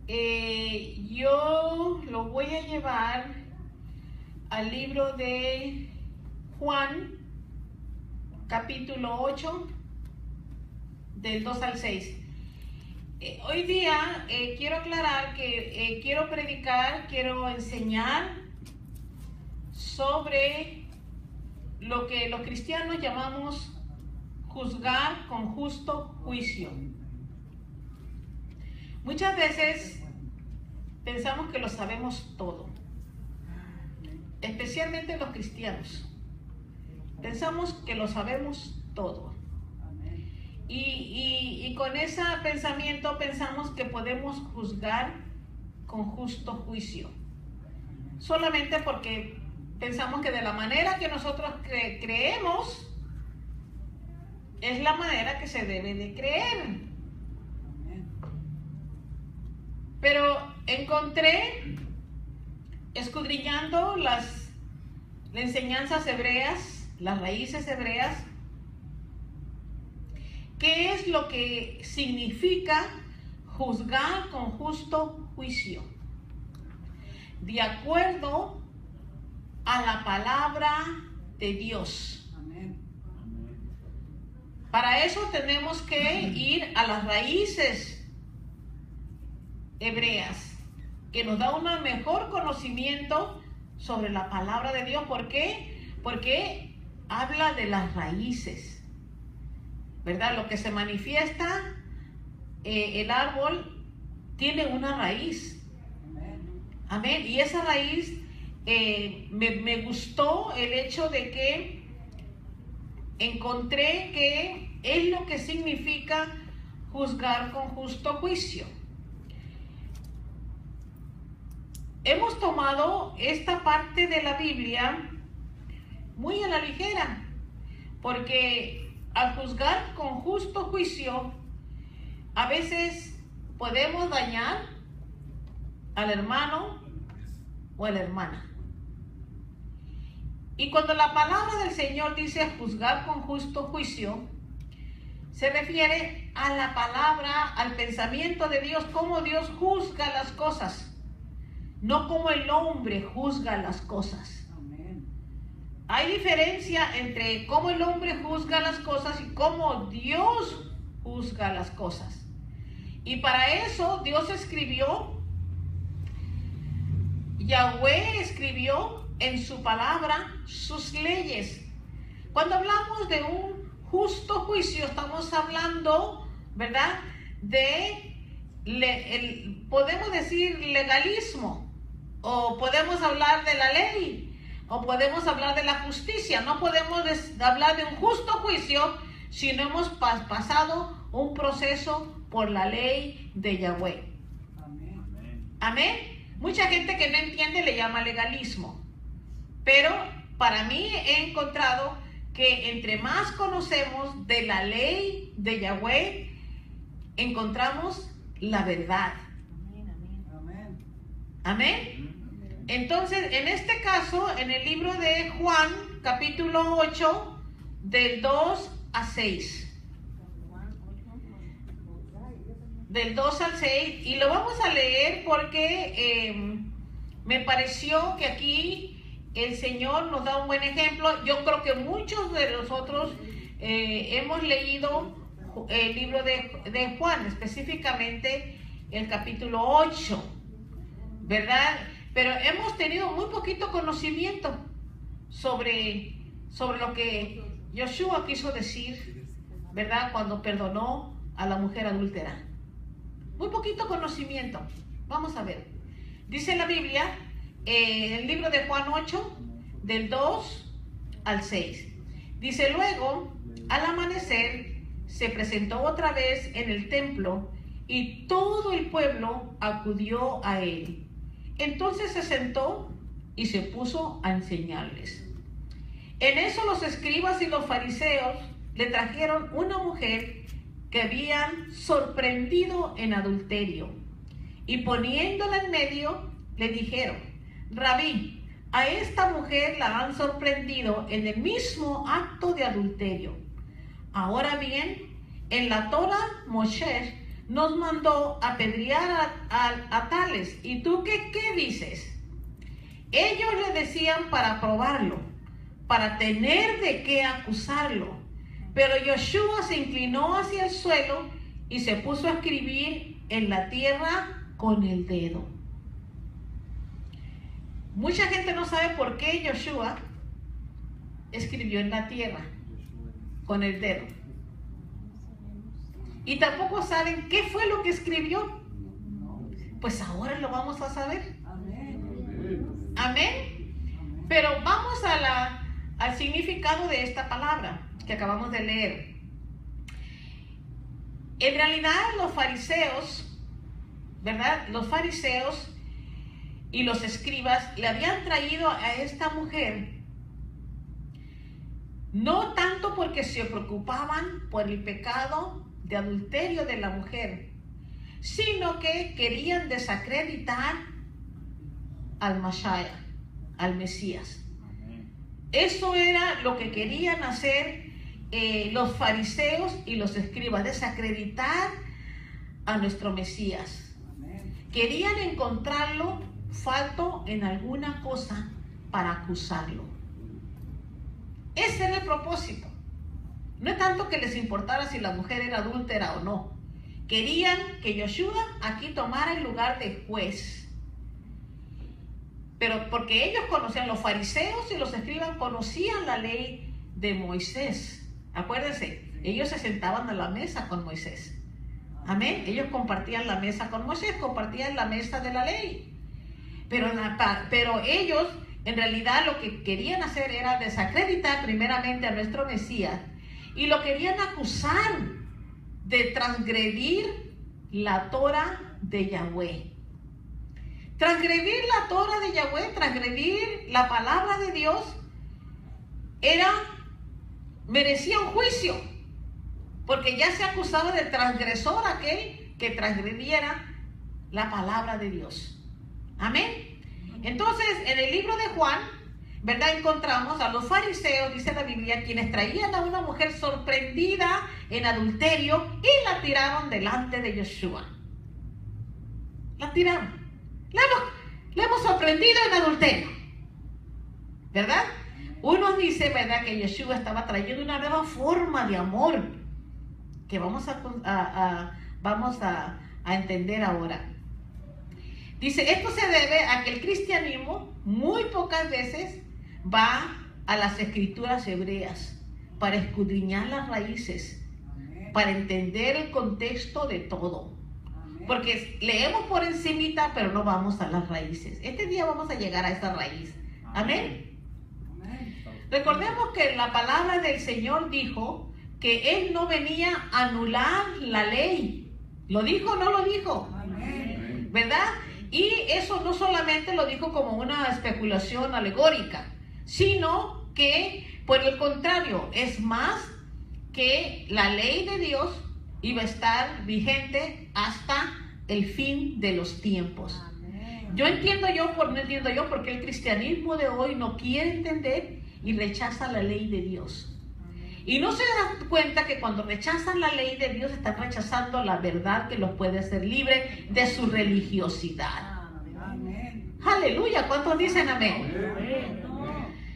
Yo lo voy a llevar al libro de Juan, capítulo 8, del 2 al 6. Hoy día quiero aclarar que quiero predicar, quiero enseñar sobre lo que los cristianos llamamos juzgar con justo juicio. Muchas veces pensamos que lo sabemos todo, especialmente los cristianos. Pensamos que lo sabemos todo. Y con ese pensamiento pensamos que podemos juzgar con justo juicio. Solamente porque pensamos que de la manera que nosotros creemos es la manera que se debe de creer. Pero encontré, escudriñando las enseñanzas hebreas, las raíces hebreas, ¿qué es lo que significa juzgar con justo juicio? De acuerdo a la palabra de Dios. Para eso tenemos que ir a las raíces hebreas, que nos da un mejor conocimiento sobre la palabra de Dios. ¿Por qué? Porque habla de las raíces, ¿verdad? Lo que se manifiesta, el árbol tiene una raíz. Amén. Y esa raíz, me gustó el hecho de que encontré que es lo que significa juzgar con justo juicio. Hemos tomado esta parte de la Biblia muy a la ligera, porque al juzgar con justo juicio, a veces podemos dañar al hermano o a la hermana. Y cuando la palabra del Señor dice juzgar con justo juicio, se refiere a la palabra, al pensamiento de Dios, cómo Dios juzga las cosas. No como el hombre juzga las cosas. Amén. Hay diferencia entre cómo el hombre juzga las cosas y cómo Dios juzga las cosas. Y para eso Dios escribió, Yahweh escribió en su palabra sus leyes. Cuando hablamos de un justo juicio, estamos hablando, ¿verdad?, podemos decir legalismo. O podemos hablar de la ley, o podemos hablar de la justicia. No podemos hablar de un justo juicio si no hemos pasado un proceso por la ley de Yahweh. Amén. Amén. Mucha gente que no entiende le llama legalismo. Pero para mí he encontrado que entre más conocemos de la ley de Yahweh, encontramos la verdad. Amén. Amén. Entonces, en este caso, en el libro de Juan, capítulo 8, del 2 a 6. Del 2 al 6, y lo vamos a leer porque me pareció que aquí el Señor nos da un buen ejemplo. Yo creo que muchos de nosotros hemos leído el libro de Juan, específicamente el capítulo 8, ¿verdad? Pero hemos tenido muy poquito conocimiento sobre lo que Yoshua quiso decir, ¿verdad?, cuando perdonó a la mujer adúltera. Muy poquito conocimiento. Vamos a ver. Dice la Biblia, el libro de Juan 8, del 2 al 6. Dice: luego, al amanecer, se presentó otra vez en el templo y todo el pueblo acudió a él. Entonces se sentó y se puso a enseñarles. En eso los escribas y los fariseos le trajeron una mujer que habían sorprendido en adulterio, y poniéndola en medio le dijeron: Rabí, a esta mujer la han sorprendido en el mismo acto de adulterio. Ahora bien, en la Torah Moshe nos mandó apedrear a tales. ¿Y tú qué dices? Ellos le decían para probarlo, para tener de qué acusarlo. Pero Yoshua se inclinó hacia el suelo y se puso a escribir en la tierra con el dedo. Mucha gente no sabe por qué Yoshua escribió en la tierra con el dedo. Y tampoco saben qué fue lo que escribió. Pues ahora lo vamos a saber. Amén. Pero vamos al significado de esta palabra que acabamos de leer. En realidad los fariseos, ¿verdad? Los fariseos y los escribas le habían traído a esta mujer no tanto porque se preocupaban por el pecado de adulterio de la mujer, sino que querían desacreditar al Mashiach, al Mesías. Eso era lo que querían hacer los fariseos y los escribas, desacreditar a nuestro Mesías. Querían encontrarlo falto en alguna cosa para acusarlo. Ese era el propósito. No es tanto que les importara si la mujer era adúltera o no. Querían que Yoshua aquí tomara el lugar de juez. Pero porque ellos conocían, los fariseos y los escribas conocían la ley de Moisés. Acuérdense, ellos se sentaban a la mesa con Moisés. Amén. Ellos compartían la mesa con Moisés, compartían la mesa de la ley. Pero ellos en realidad lo que querían hacer era desacreditar primeramente a nuestro Mesías y lo querían acusar de transgredir la Torah de Yahweh. Transgredir la Torah de Yahweh, transgredir la palabra de Dios, merecía un juicio, porque ya se acusaba de transgresor aquel que transgrediera la palabra de Dios. Amén. Entonces, en el libro de Juan, ¿verdad? Encontramos a los fariseos, dice la Biblia, quienes traían a una mujer sorprendida en adulterio y la tiraron delante de Yoshua. La tiraron. La hemos sorprendido en adulterio, ¿verdad? Uno dice, ¿verdad?, que Yoshua estaba trayendo una nueva forma de amor que vamos a entender ahora. Dice, esto se debe a que el cristianismo muy pocas veces va a las escrituras hebreas para escudriñar las raíces, para entender el contexto de todo. Porque leemos por encimita, pero no vamos a las raíces. Este día vamos a llegar a esa raíz. Amén. Recordemos que la palabra del Señor dijo que Él no venía a anular la ley. ¿Lo dijo o no lo dijo? Amén. ¿Verdad? Y eso no solamente lo dijo como una especulación alegórica, sino que, por el contrario, es más que la ley de Dios iba a estar vigente hasta el fin de los tiempos. No entiendo yo por qué el cristianismo de hoy no quiere entender y rechaza la ley de Dios. Y no se dan cuenta que cuando rechazan la ley de Dios están rechazando la verdad que los puede hacer libres de su religiosidad. Amén. Aleluya, ¿cuántos dicen amén? Amén.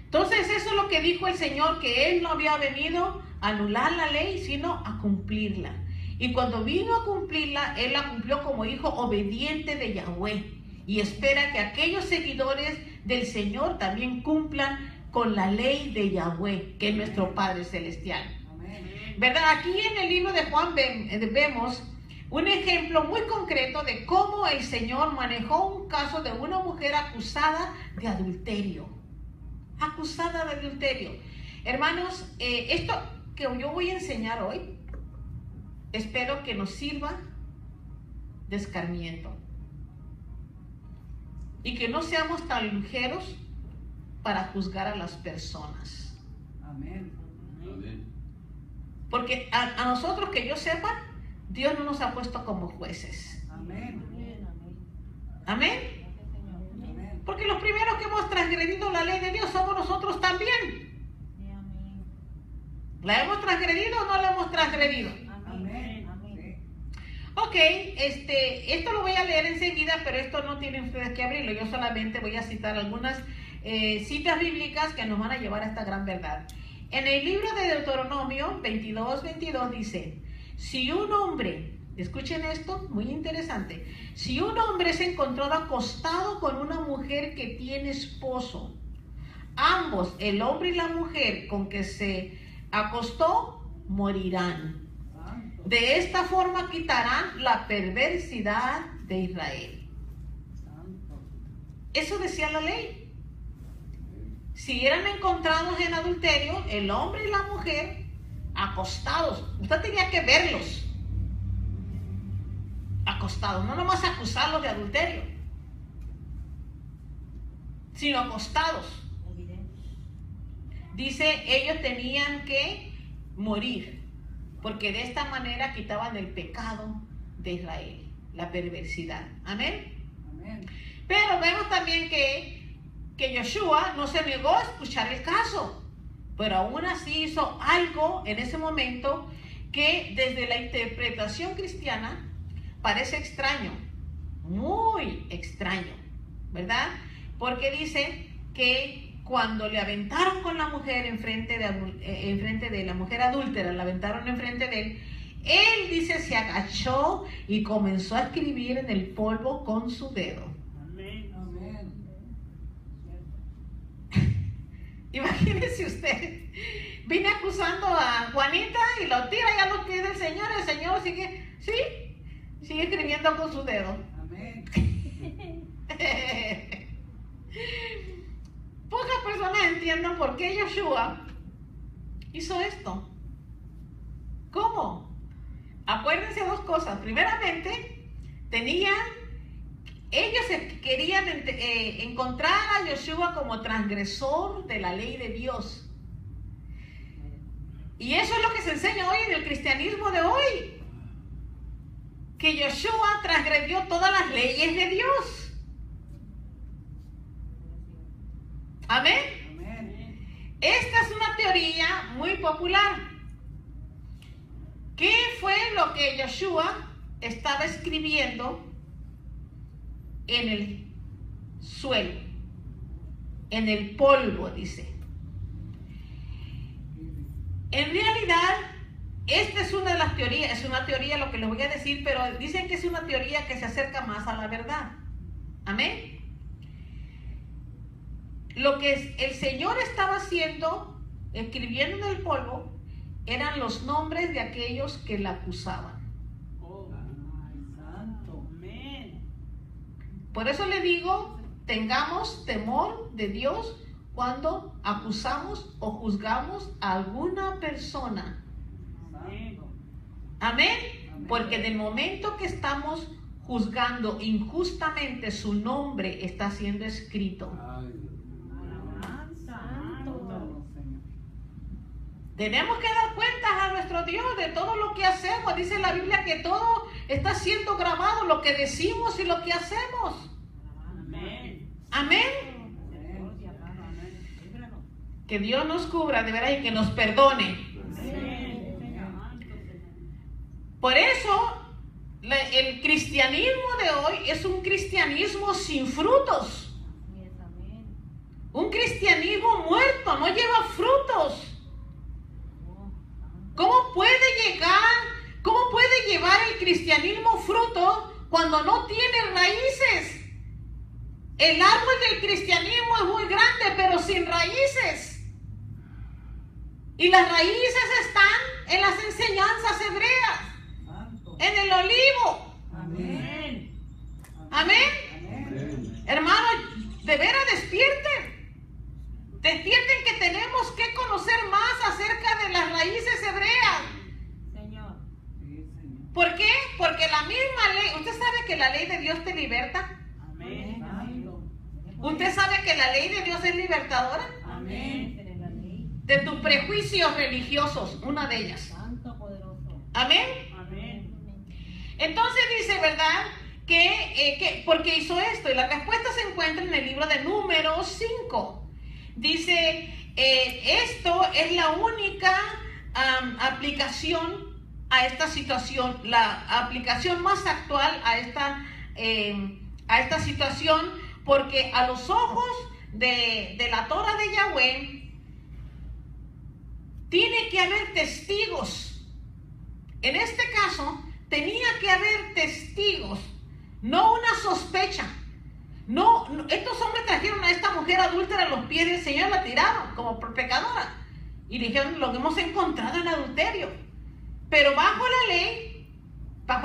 Entonces eso es lo que dijo el Señor, que Él no había venido a anular la ley, sino a cumplirla. Y cuando vino a cumplirla, Él la cumplió como hijo obediente de Yahweh. Y espera que aquellos seguidores del Señor también cumplan con la ley de Yahweh, que es nuestro Padre Celestial. ¿Verdad? Aquí en el libro de Juan vemos un ejemplo muy concreto de cómo el Señor manejó un caso de una mujer acusada de adulterio. Acusada de adulterio. Hermanos, esto que yo voy a enseñar hoy, espero que nos sirva de escarmiento. Y que no seamos tan ligeros para juzgar a las personas. Amén. Porque a nosotros, que yo sepa, Dios no nos ha puesto como jueces. Amén. Amén. Porque los primeros que hemos transgredido la ley de Dios somos nosotros también. ¿La hemos transgredido o no la hemos transgredido? Amén. Ok, Ok, esto lo voy a leer enseguida, pero esto no tienen ustedes que abrirlo. Yo solamente voy a citar algunas citas bíblicas que nos van a llevar a esta gran verdad. En el libro de Deuteronomio 22:22 dice: si un hombre, escuchen esto, muy interesante, si un hombre es encontrado acostado con una mujer que tiene esposo, ambos, el hombre y la mujer con que se acostó, morirán. De esta forma quitarán la perversidad de Israel. Eso decía la ley. Si eran encontrados en adulterio, el hombre y la mujer acostados, usted tenía que verlos acostados, no nomás acusarlos de adulterio, sino acostados. Dice, ellos tenían que morir, porque de esta manera quitaban el pecado de Israel, la perversidad. Amén. Amén. Pero vemos también que Josué no se negó a escuchar el caso, pero aún así hizo algo en ese momento que desde la interpretación cristiana parece extraño, muy extraño, ¿verdad? Porque dice que cuando le aventaron con la mujer enfrente de la mujer adúltera, la aventaron enfrente de él dice, se agachó y comenzó a escribir en el polvo con su dedo. Amén. Amén. Imagínese usted, vine acusando a Juanita y lo tira ya lo pide el Señor sigue, ¿sí? Sigue escribiendo con su dedo. Amén. Pocas personas entienden por qué Josué hizo esto. ¿Cómo? Acuérdense dos cosas. Primeramente, ellos querían encontrar a Josué como transgresor de la ley de Dios. Y eso es lo que se enseña hoy en el cristianismo de hoy. Que Josué transgredió todas las leyes de Dios. Amén. Amén. Esta es una teoría muy popular. ¿Qué fue lo que Josué estaba escribiendo en el suelo? En el polvo, dice. En realidad, esta es una de las teorías, es una teoría lo que les voy a decir, pero dicen que es una teoría que se acerca más a la verdad. Amén. Lo que el Señor estaba haciendo, escribiendo en el polvo, eran los nombres de aquellos que la acusaban. Oh, santo. Amén. Por eso le digo, tengamos temor de Dios cuando acusamos o juzgamos a alguna persona. Amén. Amén. Porque en el momento que estamos juzgando injustamente, su nombre está siendo escrito. Tenemos que dar cuentas a nuestro Dios de todo lo que hacemos. Dice la Biblia que todo está siendo grabado, lo que decimos y lo que hacemos. Amén. Amén. Que Dios nos cubra de verdad y que nos perdone. Por eso el cristianismo de hoy es un cristianismo sin frutos. Un cristianismo muerto, no lleva frutos. ¿Cómo puede llevar el cristianismo fruto cuando no tiene raíces? El árbol del cristianismo es muy grande, pero sin raíces. Y las raíces están en las enseñanzas hebreas, en el olivo. Amén. Amén. Hermanos, de veras despierten. Despierten que tenemos que conocer más acerca de las raíces hebreas. Señor. ¿Por qué? Porque la misma ley, ¿usted sabe que la ley de Dios te liberta? Amén. ¿Usted sabe que la ley de Dios es libertadora? Amén. De tus prejuicios religiosos, una de ellas. Santo poderoso. Amén. Amén. Entonces dice, ¿verdad? ¿Por qué hizo esto? Y la respuesta se encuentra en el libro de Números 5. Dice, esto es la única aplicación a esta situación, la aplicación más actual a esta situación, porque a los ojos de la Torah de Yahweh tiene que haber testigos. En este caso tenía que haber testigos, no una sospecha. No, estos hombres trajeron a esta mujer adúltera a los pies del Señor, la tiraron como por pecadora y le dijeron: lo que hemos encontrado en adulterio. Pero bajo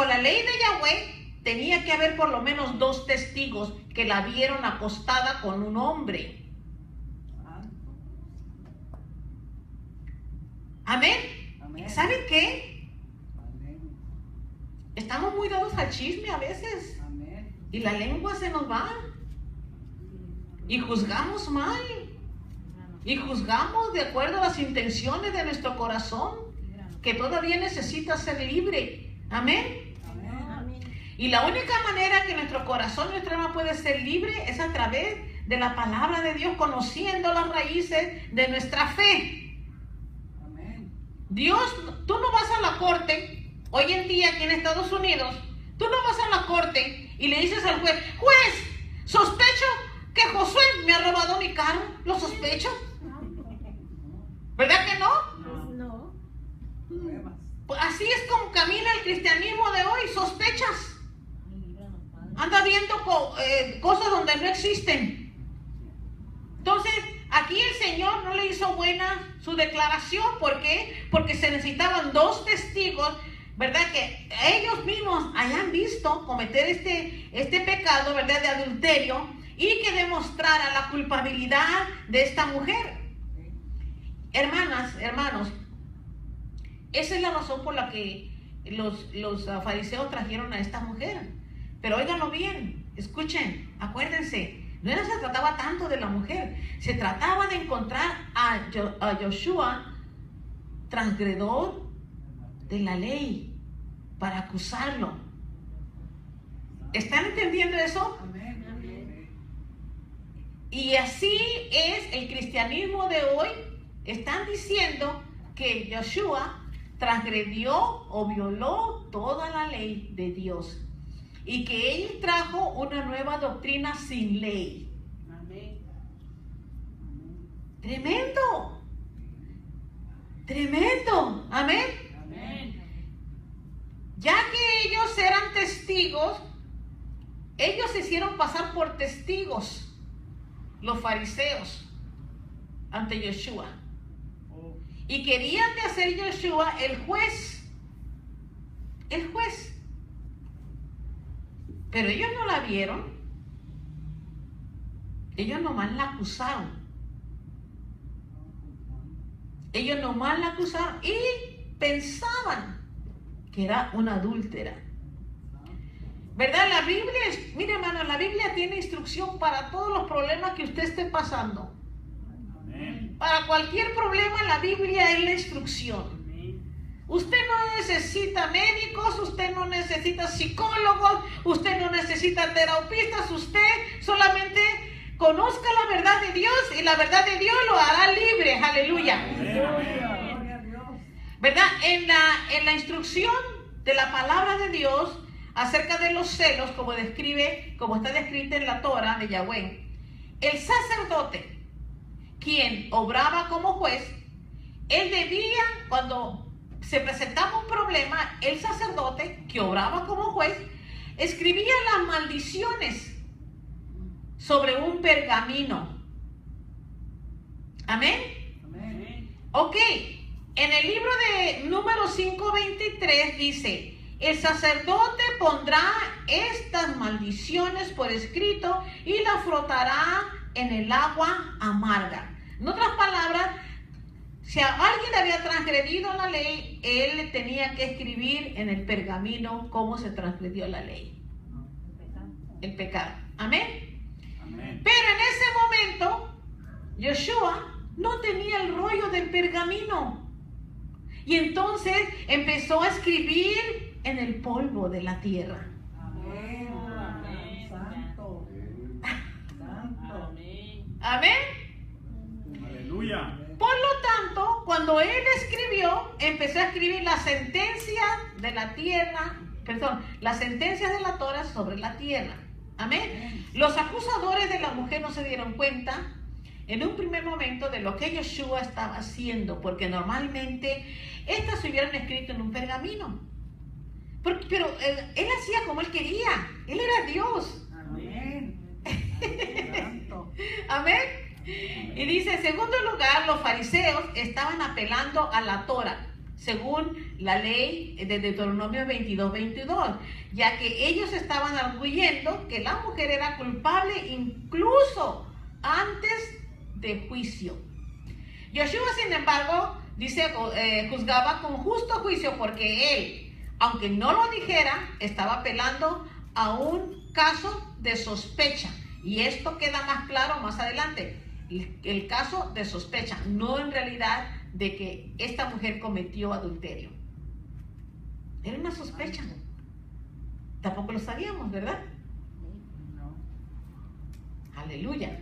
la ley de Yahweh, tenía que haber por lo menos 2 testigos que la vieron acostada con un hombre. Amén. Amén. ¿Saben qué? Amén. Estamos muy dados al chisme a veces. Amén. Y la lengua se nos va. Y juzgamos mal. Y juzgamos de acuerdo a las intenciones de nuestro corazón, que todavía necesita ser libre. Amén. Amén. Y la única manera que nuestro corazón, nuestra alma puede ser libre es a través de la palabra de Dios, conociendo las raíces de nuestra fe. Amén. Dios, tú no vas a la corte, hoy en día aquí en Estados Unidos, tú no vas a la corte y le dices al juez: juez, sospecho que Josué me ha robado mi carro. ¿Lo sospecho? ¿Verdad que no? No. Pruebas. Pues así es como camina el cristianismo de hoy, sospechas. Anda viendo cosas donde no existen. Entonces, aquí el Señor no le hizo buena su declaración. ¿Por qué? Porque se necesitaban 2 testigos, ¿verdad? Que ellos mismos hayan visto cometer este pecado, ¿verdad? De adulterio, y que demostrara la culpabilidad de esta mujer. Hermanas, hermanos, esa es la razón por la que los fariseos trajeron a esta mujer. Pero óiganlo bien, escuchen, acuérdense, no se trataba tanto de la mujer, se trataba de encontrar a Joshua, transgredor de la ley, para acusarlo. ¿Están entendiendo eso? Amén. Amén. Y así es el cristianismo de hoy. Están diciendo que Joshua transgredió o violó toda la ley de Dios y que él trajo una nueva doctrina sin ley. Amén. Tremendo, tremendo, amén. Amén. Ya que ellos eran testigos, ellos se hicieron pasar por testigos, los fariseos, ante Joshua. Oh. Y querían de hacer Joshua el juez. El juez. Pero ellos no la vieron. Ellos nomás la acusaron. Ellos nomás la acusaron y pensaban que era una adúltera. ¿Verdad? La Biblia es, mire hermano, la Biblia tiene instrucción para todos los problemas que usted esté pasando. Amén. Para cualquier problema, la Biblia es la instrucción. Usted no necesita médicos, usted no necesita psicólogos, usted no necesita terapeutas, usted solamente conozca la verdad de Dios y la verdad de Dios lo hará libre. Aleluya. Gloria a Dios. ¿Verdad? En la instrucción de la palabra de Dios acerca de los celos, como está descrita en la Torah de Yahweh, el sacerdote, quien obraba como juez, él debía, cuando se presentaba un problema, el sacerdote, que obraba como juez, escribía las maldiciones sobre un pergamino. Amén. Amén. Ok, en el libro de Números 5:23 dice: el sacerdote pondrá estas maldiciones por escrito y la frotará en el agua amarga. En otras palabras, si a alguien había transgredido la ley, él le tenía que escribir en el pergamino cómo se transgredió la ley. El pecado. Amén. Amén. Pero en ese momento, Joshua no tenía el rollo del pergamino. Y entonces empezó a escribir en el polvo de la tierra. Amén. Amén. Santo. Santo. Amén. Aleluya. Por lo tanto, cuando él escribió, empezó a escribir las sentencias de la tierra, las sentencias de la Torah sobre la tierra. Amén. Los acusadores de la mujer no se dieron cuenta en un primer momento de lo que Yoshua estaba haciendo, porque normalmente estas se hubieran escrito en un pergamino. Pero él hacía como él quería. Él era Dios. Amén. Santo. Amén. Y dice, en segundo lugar, los fariseos estaban apelando a la Torah, según la ley de Deuteronomio 22:22, ya que ellos estaban arguyendo que la mujer era culpable incluso antes de juicio. Yoshua, sin embargo, dice, juzgaba con justo juicio porque él, aunque no lo dijera, estaba apelando a un caso de sospecha. Y esto queda más claro más adelante. El caso de sospecha, no en realidad de que esta mujer cometió adulterio. Era una sospecha. Tampoco lo sabíamos, ¿verdad? No. Aleluya.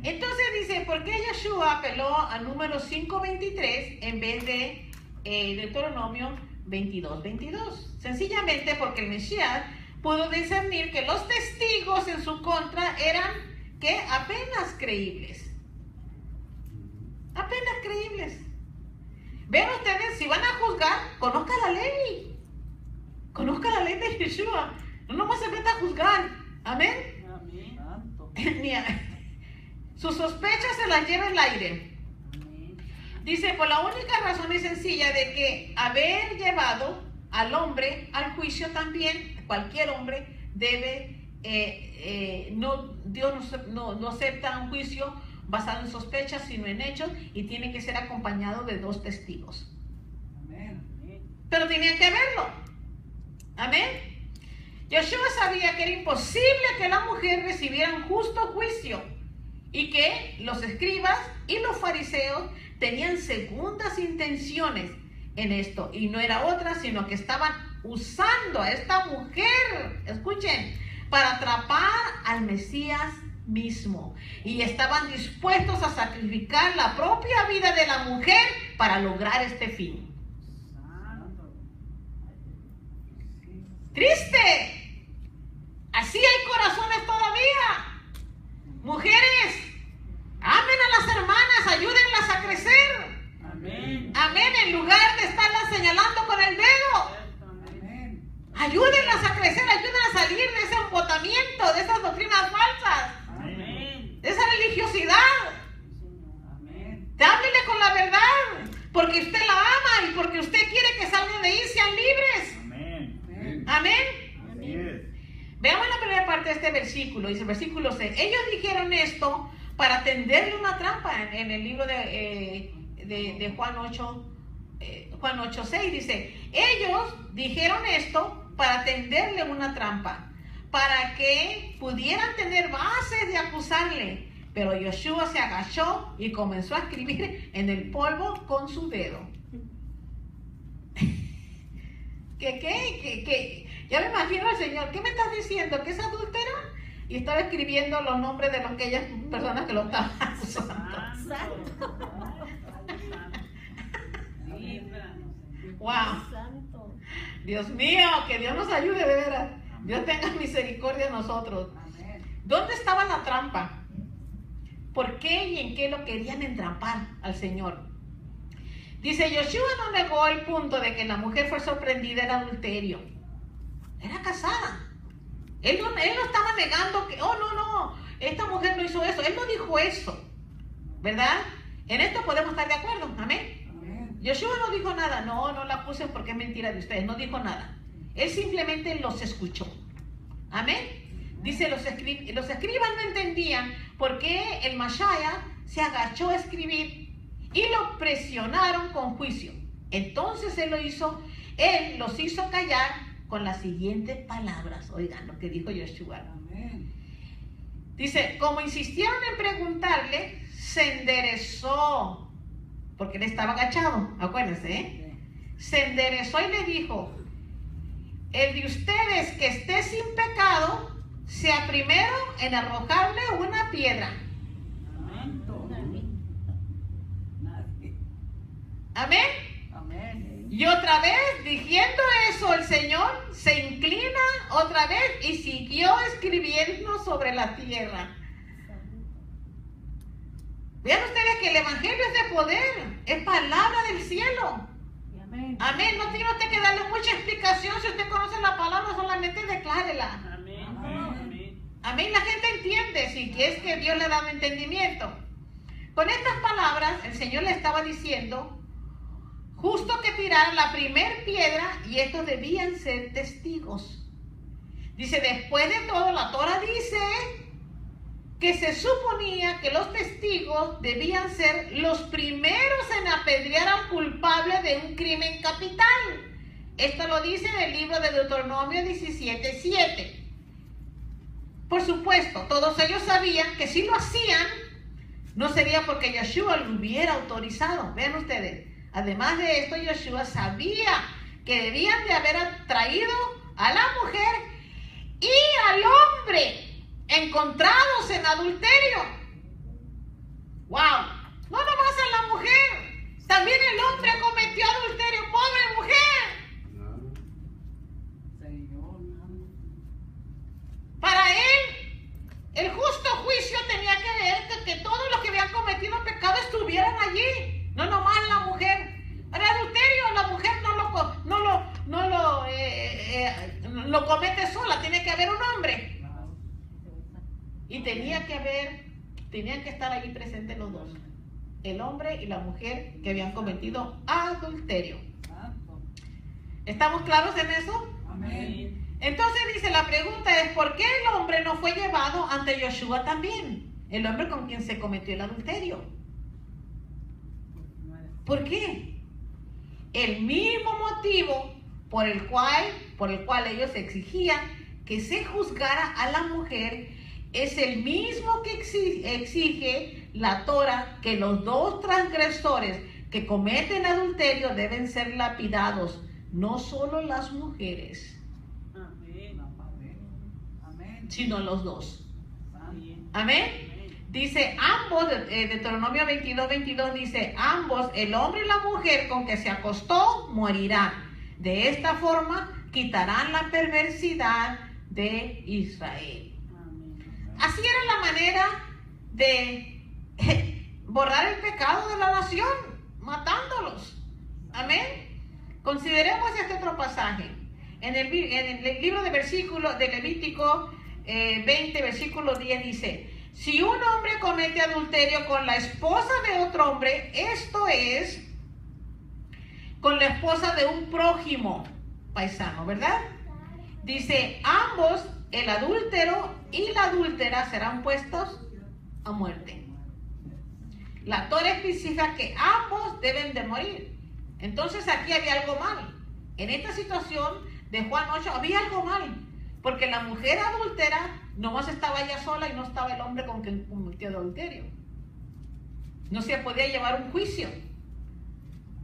Entonces dice, ¿por qué Yoshua apeló a número 5:23 en vez de Deuteronomio 22:22? Sencillamente porque el Mesías pudo discernir que los testigos en su contra eran que apenas creíbles. Apenas creíbles. Vean ustedes, si van a juzgar, conozca la ley. Conozca la ley de Yeshua. No nomás se meta a juzgar. Amén. Amén. Santo. Sus sospechas se las lleva el aire. Amén. Dice, por la única razón y sencilla de que haber llevado al hombre al juicio también, cualquier hombre debe, Dios no acepta un juicio basado en sospechas, sino en hechos, y tiene que ser acompañado de 2 testigos. Amén. Pero tenían que verlo. Amén. Yoshua sabía que era imposible que la mujer recibiera un justo juicio y que los escribas y los fariseos tenían segundas intenciones en esto, y no era otra sino que estaban usando a esta mujer, escuchen, para atrapar al Mesías mismo, y estaban dispuestos a sacrificar la propia vida de la mujer para lograr este fin. Santo. Triste. Así hay corazones todavía. Mujeres, amen a las hermanas, ayúdenlas a crecer. Amén. Amén, en lugar de estarlas señalando con el dedo. Amén. Ayúdenlas a crecer, ayúdenlas a salir de ese embotamiento, de esas doctrinas falsas, Amén. de esa religiosidad. Amén. Háblele con la verdad, porque usted la ama y porque usted quiere que salgan de ahí y sean libres. Amén. Amén. Así es. Veamos la primera parte de este versículo. Dice el versículo 6. Ellos dijeron esto para tenderle una trampa. En el libro de Juan 8, Juan 8:6 dice, ellos dijeron esto para tenderle una trampa, para que pudieran tener bases de acusarle. Pero Yoshua se agachó y comenzó a escribir en el polvo con su dedo. ¿Qué? Ya me imagino al Señor, ¿qué me estás diciendo? ¿Que es adúltera? Y estaba escribiendo los nombres de aquellas personas que lo estaban acusando. Wow. Santo. Dios mío, que Dios nos ayude de veras. Dios tenga misericordia de nosotros. Amén. ¿Dónde estaba la trampa? ¿Por qué y en qué lo querían entrampar al Señor? Dice, Yoshua no negó el punto de que la mujer fue sorprendida en adulterio. Era casada. Él no estaba negando que, oh no, esta mujer no hizo eso. Él no dijo eso, ¿verdad? En esto podemos estar de acuerdo, amén. Amén. Yoshua no dijo nada, no la acusen porque es mentira de ustedes, no dijo nada. Él simplemente los escuchó. Amén. Dice, los escribas no entendían por qué el Mashaya se agachó a escribir y lo presionaron con juicio. Entonces él los hizo callar con las siguientes palabras. Oigan lo que dijo Yoshua. Amén. Dice, como insistieron en preguntarle, se enderezó, porque él estaba agachado, acuérdense, ¿eh? Se enderezó y le dijo, el de ustedes que esté sin pecado, sea primero en arrojarle una piedra. Santo. Amén. Nadie. Amén. Amén. Y otra vez, diciendo eso, el Señor se inclina otra vez y siguió escribiendo sobre la tierra. Vean ustedes que el Evangelio es de poder, es palabra del cielo. Amén. Amén. No tiene usted que darle mucha explicación. Si usted conoce la palabra, solamente declárela. Amén. Amén. Amén. La gente entiende si es que Dios le da un entendimiento. Con estas palabras, el Señor le estaba diciendo justo que tiraran la primer piedra y estos debían ser testigos. Dice, después de todo, la Torah dice que se suponía que los testigos debían ser los primeros en apedrear al culpable de un crimen capital. Esto lo dice en el libro de Deuteronomio 17:7. Por supuesto, todos ellos sabían que si lo hacían, no sería porque Yeshua lo hubiera autorizado. Vean ustedes, además de esto, Yeshua sabía que debían de haber traído a la mujer y al hombre encontrados en adulterio. ¡Wow! No nomás a la mujer, también el hombre cometió adulterio. ¡Pobre mujer! Señor. Para él, el justo juicio tenía que ver que todos los que habían cometido pecado estuvieran allí, no nomás la mujer. El adulterio, la mujer no lo comete sola, tiene que haber un hombre. Y tenían que estar allí presentes los dos, el hombre y la mujer que habían cometido adulterio. Santo. ¿Estamos claros en eso? Amén. Entonces dice, la pregunta es, ¿por qué el hombre no fue llevado ante Yeshua también? El hombre con quien se cometió el adulterio. ¿Por qué? El mismo motivo por el cual ellos exigían que se juzgara a la mujer es el mismo que exige la Torah, que los dos transgresores que cometen adulterio deben ser lapidados, no solo las mujeres, Amén. Amén. sino los dos. Amén. Amén. Dice ambos, Deuteronomio 22:22 dice, ambos, el hombre y la mujer con que se acostó, morirán. De esta forma quitarán la perversidad de Israel. Así era la manera de borrar el pecado de la nación, matándolos. Amén. Consideremos este otro pasaje. En el libro de Levítico 20, versículo 10 dice, si un hombre comete adulterio con la esposa de otro hombre, esto es, con la esposa de un prójimo paisano, ¿verdad? Dice, ambos, el adúltero y la adúltera, serán puestos a muerte. La Torah especifica que ambos deben de morir. Entonces aquí había algo mal. En esta situación de Juan 8 había algo mal, porque la mujer adúltera nomás estaba ella sola y no estaba el hombre con quien cometió adulterio. No se podía llevar un juicio.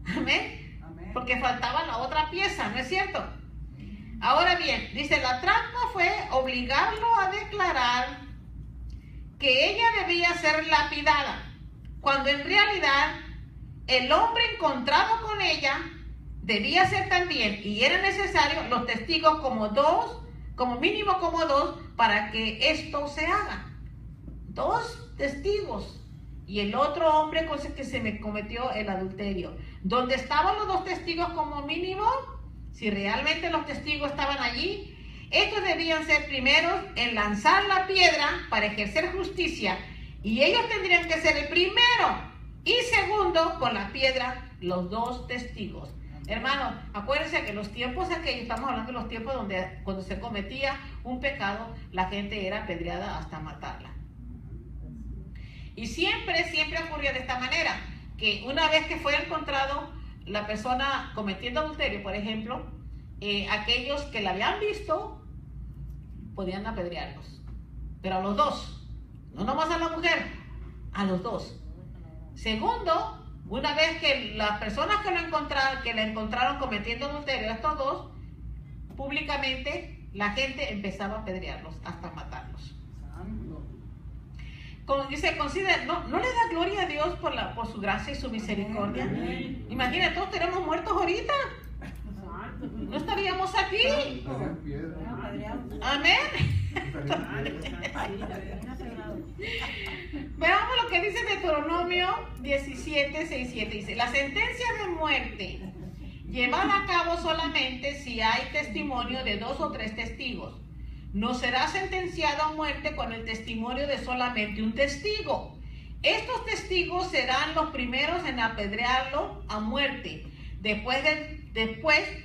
Amén. Porque faltaba la otra pieza, ¿no es cierto? Ahora bien, dice, la trampa fue obligarlo a declarar que ella debía ser lapidada, cuando en realidad el hombre encontrado con ella debía ser también, y era necesario los testigos como mínimo como dos, para que esto se haga. Dos testigos. Y el otro hombre con el que se me cometió el adulterio. ¿Dónde estaban los dos testigos como mínimo? Si realmente los testigos estaban allí, estos debían ser primeros en lanzar la piedra para ejercer justicia. Y ellos tendrían que ser el primero. Y segundo, con la piedra, los dos testigos. Hermanos, acuérdense que los tiempos aquellos, estamos hablando de los tiempos donde cuando se cometía un pecado, la gente era apedreada hasta matarla. Y siempre ocurría de esta manera, que una vez que fue encontrado la persona cometiendo adulterio, por ejemplo, aquellos que la habían visto podían apedrearlos, pero a los dos, no nomás a la mujer, a los dos. Segundo, una vez que las personas que la encontraron cometiendo adulterio, estos dos, públicamente la gente empezaba a apedrearlos hasta matarlos. Dice, considera, ¿no le da gloria a Dios por su gracia y su misericordia? Amén. Imagina, todos tenemos muertos ahorita. tenemos aquí. Amén. Veamos lo que dice Deuteronomio 17, 6, 7. Dice, la sentencia de muerte llevada a cabo solamente si hay testimonio de 2 o 3 testigos. No será sentenciado a muerte con el testimonio de solamente un testigo. Estos testigos serán los primeros en apedrearlo a muerte. Después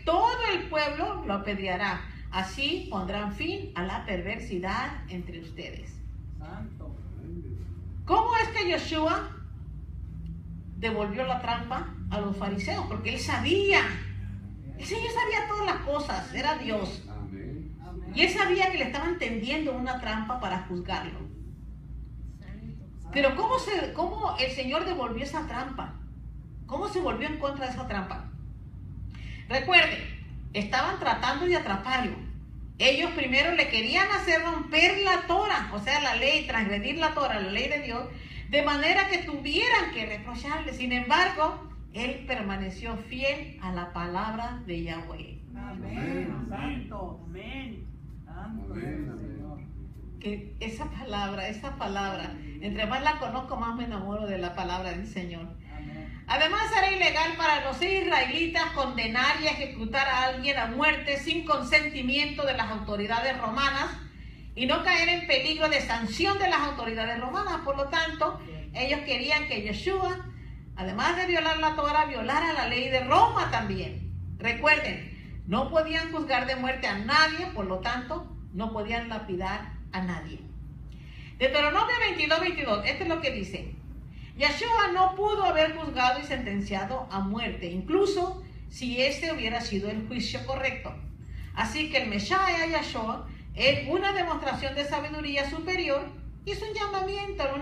todo el pueblo lo apedreará. Así pondrán fin a la perversidad entre ustedes. Santo. ¿Cómo es que Yoshua devolvió la trampa a los fariseos? Porque él sabía. El Señor sabía todas las cosas. Era Dios. Amén. Y él sabía que le estaban tendiendo una trampa para juzgarlo. Pero ¿cómo el Señor devolvió esa trampa? ¿Cómo se volvió en contra de esa trampa? Recuerden, estaban tratando de atraparlo. Ellos primero le querían hacer romper la Torah, o sea, la ley, transgredir la Torah, la ley de Dios, de manera que tuvieran que reprocharle. Sin embargo, él permaneció fiel a la palabra de Yahweh. Amén. Santo. Amén. Santo. Señor. Que esa palabra, entre más la conozco, más me enamoro de la palabra del Señor. Amén. Además, era ilegal para los israelitas condenar y ejecutar a alguien a muerte sin consentimiento de las autoridades romanas y no caer en peligro de sanción de las autoridades romanas. Por lo tanto, ellos querían que Yoshua, además de violar la Torah, violara la ley de Roma también. Recuerden, no podían juzgar de muerte a nadie, por lo tanto, no podían lapidar a nadie. Deuteronomio 22, 22, esto es lo que dice. Yeshua no pudo haber juzgado y sentenciado a muerte, incluso si este hubiera sido el juicio correcto. Así que el Mesías Yeshua es una demostración de sabiduría superior y es un llamamiento al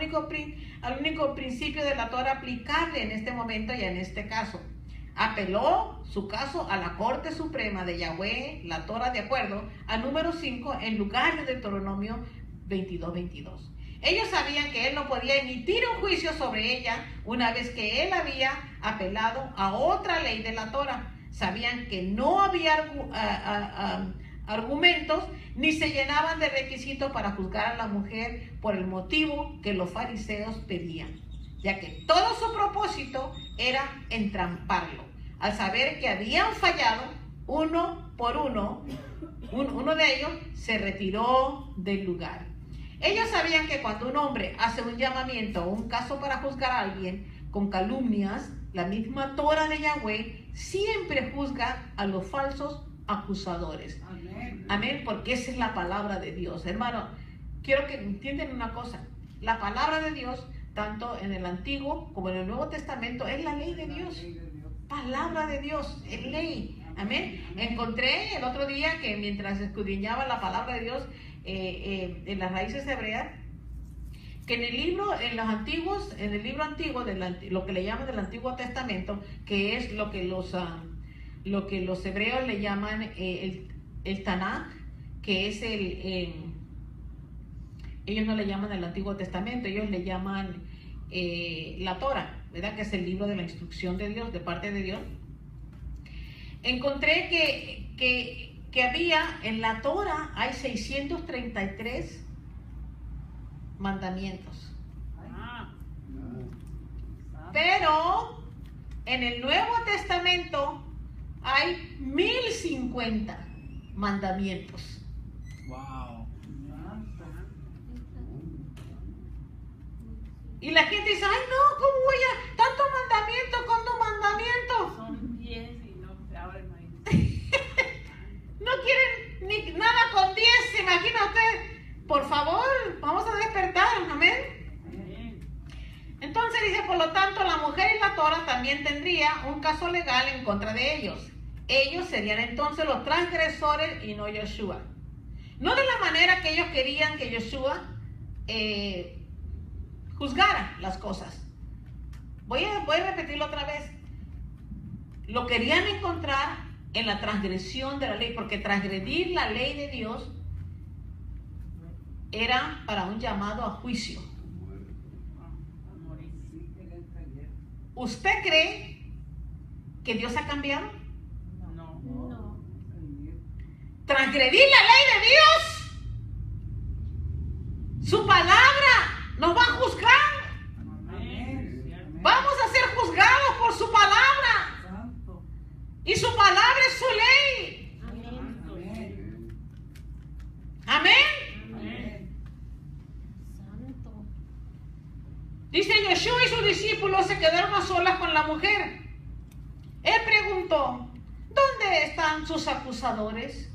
único principio de la Torah aplicable en este momento y en este caso. Apeló su caso a la Corte Suprema de Yahweh, la Torah, de acuerdo al número 5 en lugar de Deuteronomio 22, 22. Ellos sabían que él no podía emitir un juicio sobre ella una vez que él había apelado a otra ley de la Torah. Sabían que no había argumentos ni se llenaban de requisitos para juzgar a la mujer por el motivo que los fariseos pedían, ya que todo su propósito era entramparlo. Al saber que habían fallado uno por uno, uno de ellos se retiró del lugar. Ellos sabían que cuando un hombre hace un llamamiento o un caso para juzgar a alguien con calumnias, la misma Torah de Yahweh siempre juzga a los falsos acusadores. Amén. Amén, porque esa es la palabra de Dios. Hermano, quiero que entiendan una cosa. La palabra de Dios, tanto en el Antiguo como en el Nuevo Testamento, es la ley de Dios. Palabra de Dios, es ley. Amén. Encontré el otro día que mientras escudriñaba la palabra de Dios en las raíces hebreas, que en el libro antiguo, lo que le llaman del Antiguo Testamento, que es lo que los hebreos le llaman el Tanakh, que es ellos no le llaman el Antiguo Testamento, ellos le llaman la Torah, ¿verdad? Que es el libro de la instrucción de Dios, de parte de Dios. Encontré que había en la Torah hay 633 mandamientos. Pero en el Nuevo Testamento hay 1050 mandamientos. Wow. Y la gente dice, ay no, ¿cómo voy a tanto mandamiento con dos mandamientos? Son 10 y no se abren ahí. No quieren ni nada con 10, ¿se imagina usted? Por favor, vamos a despertar, amén. Amén. Entonces dice, por lo tanto, la mujer y la Torah también tendría un caso legal en contra de ellos. Ellos serían entonces los transgresores y no Yoshua. No de la manera que ellos querían que Yoshua juzgara las cosas. Voy a repetirlo otra vez. Lo querían encontrar en la transgresión de la ley, porque transgredir la ley de Dios era para un llamado a juicio. ¿Usted cree que Dios ha cambiado? No. No. transgredir la ley de Dios, su palabra nos va a juzgar. Amén. Vamos a ser juzgados por su palabra. Santo. Y su palabra es su ley. Amén. Amén. Amén. Dice Yoshua y sus discípulos se quedaron a solas con la mujer. Él preguntó, ¿dónde están sus acusadores?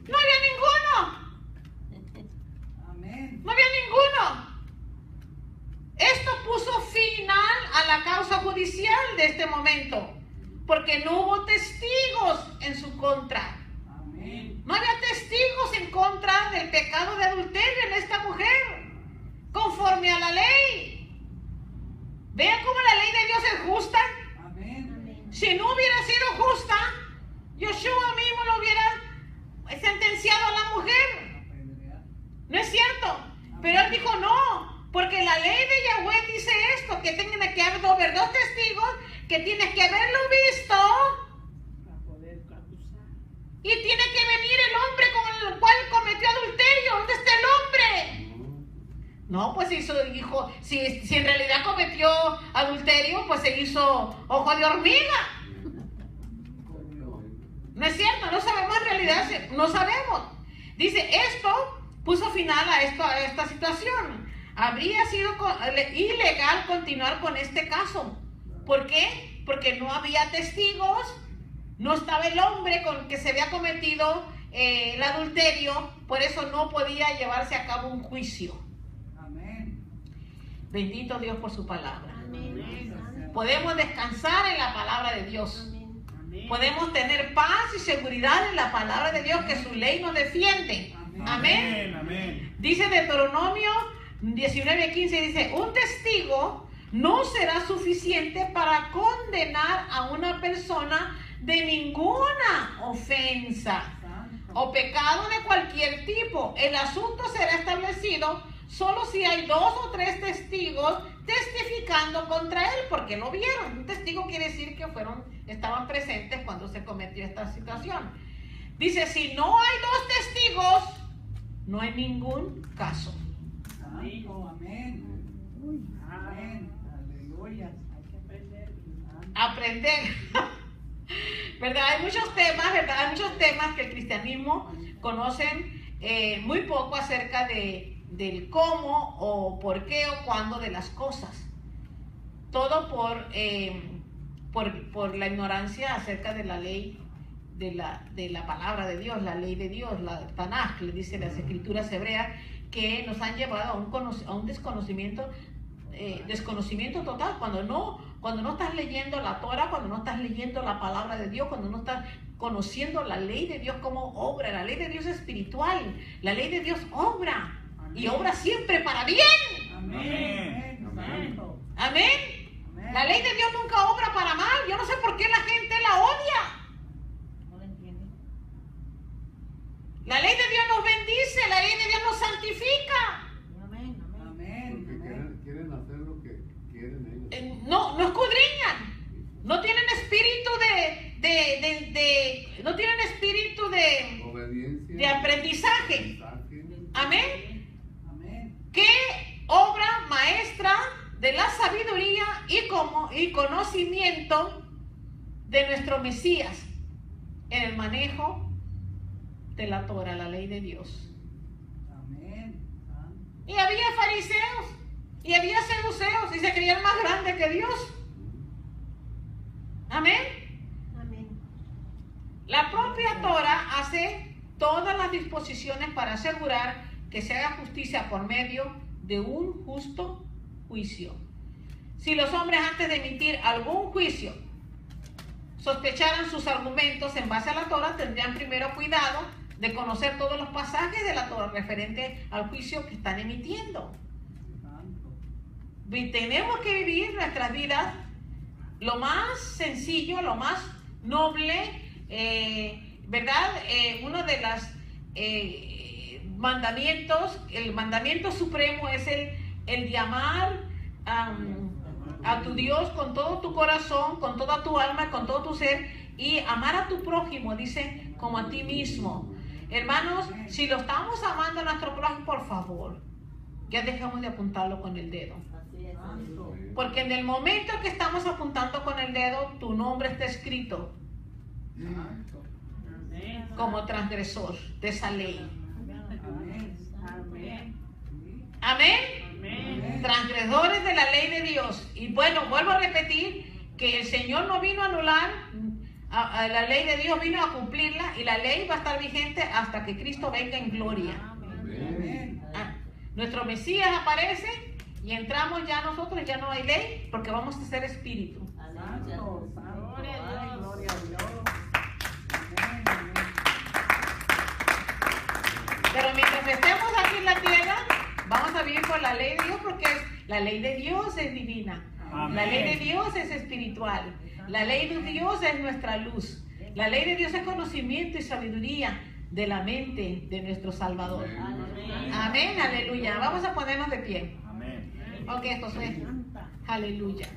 No había ninguno. Amén. No había ninguno. Esto puso final a la causa judicial de este momento, porque no hubo testigos en su contra. Amén. No había testigos en contra del pecado de adulterio en esta mujer, conforme a la ley. Vean cómo la ley de Dios es justa. Amén. Si no hubiera sido justa, Yoshua mismo lo hubiera sentenciado a la mujer. ¿No es cierto? Pero él dijo no, porque la ley de Yahweh dice esto, que tiene que haber dos testigos, que tienes que haberlo visto Para poder acusar. y tiene que venir el hombre con el cual cometió adulterio. ¿Dónde está el hombre? No, pues dijo, si en realidad cometió adulterio, pues se hizo ojo de hormiga. No es cierto, no sabemos en realidad, no sabemos. Dice, esto puso final a esta situación. Habría sido ilegal continuar con este caso. ¿Por qué? Porque no había testigos, no estaba el hombre con que se había cometido el adulterio, por eso no podía llevarse a cabo un juicio. Amén. Bendito Dios por su palabra. Amén. Podemos descansar en la palabra de Dios. Amén. Podemos tener paz y seguridad en la palabra de Dios, que su ley nos defiende. Amén. Amén. Dice Deuteronomio 19:15, dice, un testigo no será suficiente para condenar a una persona de ninguna ofensa o pecado de cualquier tipo. El asunto será establecido solo si hay 2 o 3 testigos testificando contra él, porque lo vieron. Un testigo quiere decir que estaban presentes cuando se cometió esta situación. Dice, si no hay 2 testigos, no hay ningún caso. Santo. Amén. Amén. Aleluya. Hay que aprender. Aprender. ¿Verdad? Hay muchos temas, ¿verdad? Hay muchos temas que el cristianismo conocen muy poco acerca del cómo o por qué o cuándo de las cosas. Todo por la ignorancia acerca de la ley, de la palabra de Dios, la ley de Dios, la Tanaj, le dice las escrituras hebreas, que nos han llevado a un desconocimiento total. Cuando no estás leyendo la Torah, cuando no estás leyendo la palabra de Dios, cuando no estás conociendo la ley de Dios como obra. La ley de Dios es espiritual, la ley de Dios obra. Y obra siempre para bien. Amén. Santo. Amén. Amén. La ley de Dios nunca obra para mal. Yo no sé por qué la gente la odia. No lo entiendo. La ley de Dios nos bendice, la ley de Dios nos santifica. Amén. Amén. Porque quieren hacer lo que quieren ellos. No escudriñan. No tienen espíritu no tienen espíritu de Obediencia. aprendizaje. Amén. Amén. ¿Qué obra maestra de la sabiduría y conocimiento de nuestro Mesías en el manejo de la Torah, la ley de Dios? Amén. Santo. Y había fariseos y había saduceos y se creían más grandes que Dios. Amén. La propia Torah hace todas las disposiciones para asegurar que se haga justicia por medio de un justo juicio. Si los hombres antes de emitir algún juicio sospecharan sus argumentos en base a la Torah, tendrían primero cuidado de conocer todos los pasajes de la Torah referente al juicio que están emitiendo. Santo. Y tenemos que vivir nuestras vidas lo más sencillo, lo más noble, ¿verdad? Uno de los mandamientos, el mandamiento supremo es el de amar a tu Dios con todo tu corazón, con toda tu alma, con todo tu ser, y amar a tu prójimo, dice, como a ti mismo. Hermanos, si lo estamos amando a nuestro prójimo, por favor, ya dejamos de apuntarlo con el dedo. Porque en el momento que estamos apuntando con el dedo, tu nombre está escrito como transgresor de esa ley. Amén. Transgresores de la ley de Dios. Y bueno, vuelvo a repetir que el Señor no vino a anular a la ley de Dios, vino a cumplirla, y la ley va a estar vigente hasta que Cristo venga en gloria. Nuestro Mesías aparece y entramos ya nosotros, ya no hay ley, porque vamos a ser espíritu. Santo, santo. Ay, gloria a Dios. Pero mientras estemos aquí en la tierra, vamos a vivir por la ley de Dios, porque la ley de Dios es divina. Amén. La ley de Dios es espiritual. La ley de Dios es nuestra luz. La ley de Dios es conocimiento y sabiduría de la mente de nuestro Salvador. Amén, aleluya. Vamos a ponernos de pie. Amén. Ok, Josué. Aleluya.